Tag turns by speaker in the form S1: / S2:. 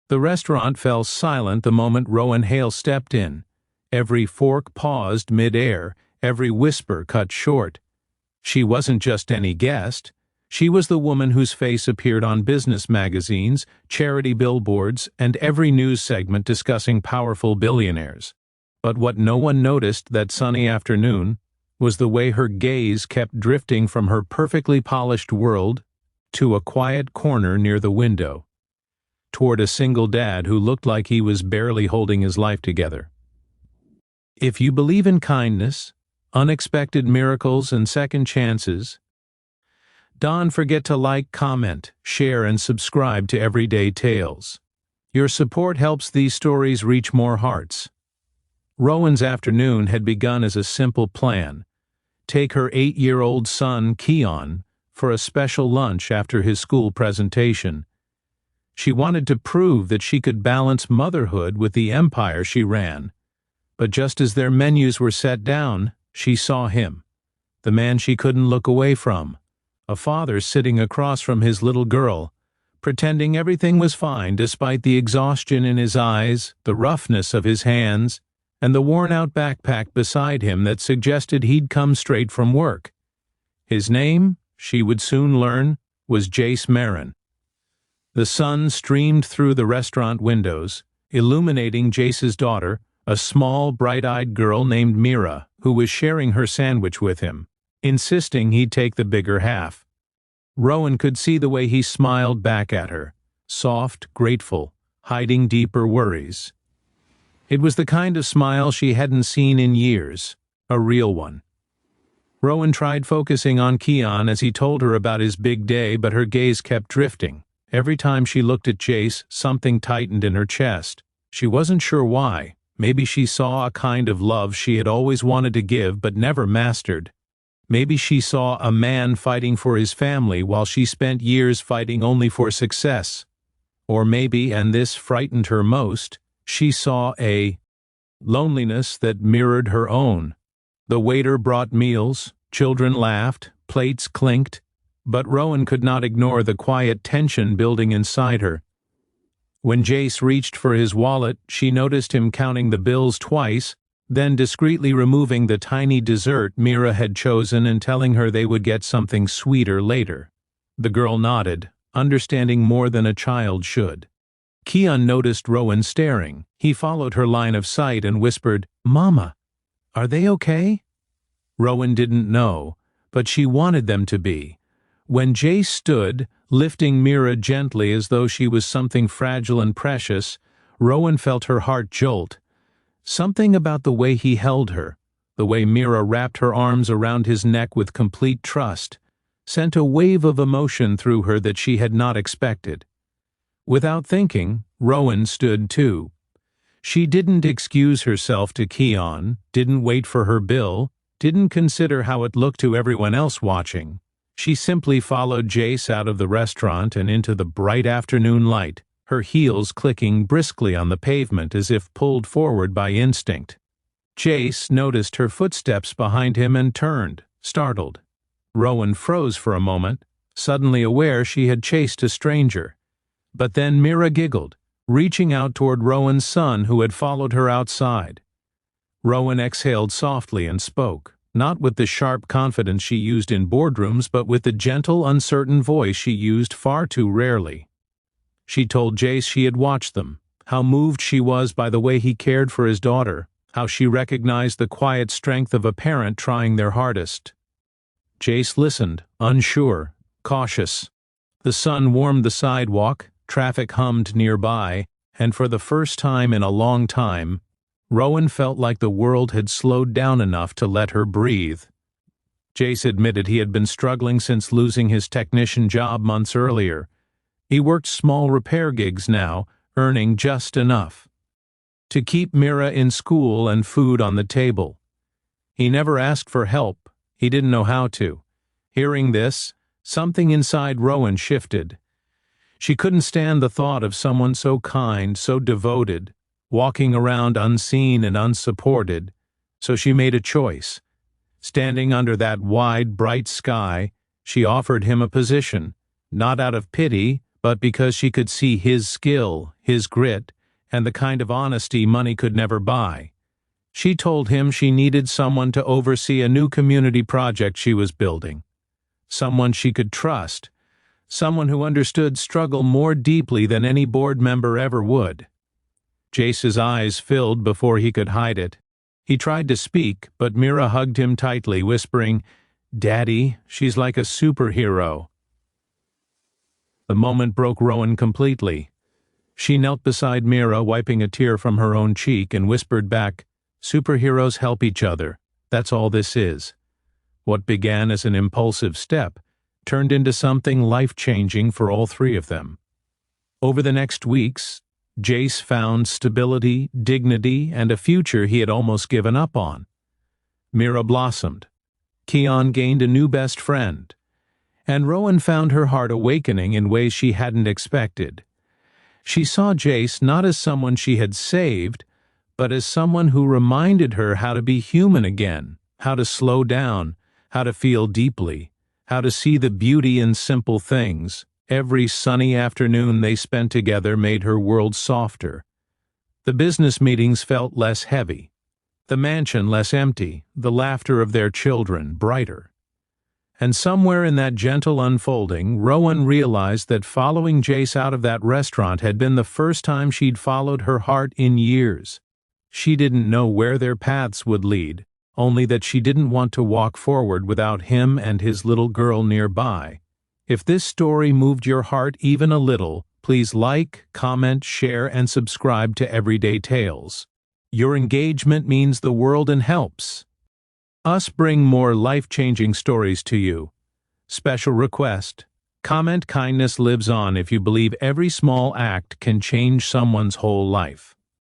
S1: The restaurant fell silent the moment Rowan Hale stepped in. Every fork paused mid-air, every whisper cut short. She wasn't just any guest. She was the woman whose face appeared on business magazines, charity billboards, and every news segment discussing powerful billionaires. But what no one noticed that sunny afternoon was the way her gaze kept drifting from her perfectly polished world to a quiet corner near the window, toward a single dad who looked like he was barely holding his life together. If you believe in kindness, unexpected miracles, and second chances, don't forget to like, comment, share, and subscribe to Everyday Tales. Your support helps these stories reach more hearts. Rowan's afternoon had begun as a simple plan: take her 8-year-old son, Keon, for a special lunch after his school presentation. She wanted to prove that she could balance motherhood with the empire she ran. But just as their menus were set down, she saw him, the man she couldn't look away from, a father sitting across from his little girl, pretending everything was fine despite the exhaustion in his eyes, the roughness of his hands, and the worn-out backpack beside him that suggested he'd come straight from work. His name, she would soon learn, was Jace Marin. The sun streamed through the restaurant windows, illuminating Jace's daughter, a small, bright-eyed girl named Mira, who was sharing her sandwich with him, insisting he'd take the bigger half. Rowan could see the way he smiled back at her, soft, grateful, hiding deeper worries. It was the kind of smile she hadn't seen in years, a real one. Rowan tried focusing on Keon as he told her about his big day, but her gaze kept drifting. Every time she looked at Jace, something tightened in her chest. She wasn't sure why. Maybe she saw a kind of love she had always wanted to give but never mastered. Maybe she saw a man fighting for his family while she spent years fighting only for success. Or maybe, and this frightened her most, she saw a loneliness that mirrored her own. The waiter brought meals, children laughed, plates clinked, but Rowan could not ignore the quiet tension building inside her. When Jace reached for his wallet, she noticed him counting the bills twice, then discreetly removing the tiny dessert Mira had chosen and telling her they would get something sweeter later. The girl nodded, understanding more than a child should. Keon noticed Rowan staring. He followed her line of sight and whispered, "Mama, are they okay?" Rowan didn't know, but she wanted them to be. When Jace stood, lifting Mira gently as though she was something fragile and precious, Rowan felt her heart jolt. Something about the way he held her, the way Mira wrapped her arms around his neck with complete trust, sent a wave of emotion through her that she had not expected. Without thinking, Rowan stood too. She didn't excuse herself to Keon, didn't wait for her bill, didn't consider how it looked to everyone else watching. She simply followed Jace out of the restaurant and into the bright afternoon light, her heels clicking briskly on the pavement as if pulled forward by instinct. Jace noticed her footsteps behind him and turned, startled. Rowan froze for a moment, suddenly aware she had chased a stranger. But then Mira giggled, reaching out toward Rowan's son who had followed her outside. Rowan exhaled softly and spoke, not with the sharp confidence she used in boardrooms, but with the gentle, uncertain voice she used far too rarely. She told Jace she had watched them, how moved she was by the way he cared for his daughter, how she recognized the quiet strength of a parent trying their hardest. Jace listened, unsure, cautious. The sun warmed the sidewalk, traffic hummed nearby, and for the first time in a long time, Rowan felt like the world had slowed down enough to let her breathe. Jace admitted he had been struggling since losing his technician job months earlier. He worked small repair gigs now, earning just enough to keep Mira in school and food on the table. He never asked for help. He didn't know how to. Hearing this, something inside Rowan shifted. She couldn't stand the thought of someone so kind, so devoted, walking around unseen and unsupported, so she made a choice. Standing under that wide, bright sky, she offered him a position, not out of pity, but because she could see his skill, his grit, and the kind of honesty money could never buy. She told him she needed someone to oversee a new community project she was building. Someone she could trust. Someone who understood struggle more deeply than any board member ever would. Jace's eyes filled before he could hide it. He tried to speak, but Mira hugged him tightly, whispering, "Daddy, she's like a superhero." The moment broke Rowan completely. She knelt beside Mira, wiping a tear from her own cheek, and whispered back, "Superheroes help each other. That's all this is." What began as an impulsive step turned into something life-changing for all three of them. Over the next weeks, Jace found stability, dignity, and a future he had almost given up on. Mira blossomed. Keon gained a new best friend. And Rowan found her heart awakening in ways she hadn't expected. She saw Jace not as someone she had saved, but as someone who reminded her how to be human again, how to slow down, how to feel deeply, how to see the beauty in simple things. Every sunny afternoon they spent together made her world softer. The business meetings felt less heavy, the mansion less empty, the laughter of their children brighter. And somewhere in that gentle unfolding, Rowan realized that following Jace out of that restaurant had been the first time she'd followed her heart in years. She didn't know where their paths would lead, only that she didn't want to walk forward without him and his little girl nearby. If this story moved your heart even a little, please like, comment, share, and subscribe to Everyday Tales. Your engagement means the world and helps us bring more life-changing stories to you. Special request: comment kindness lives on if you believe every small act can change someone's whole life.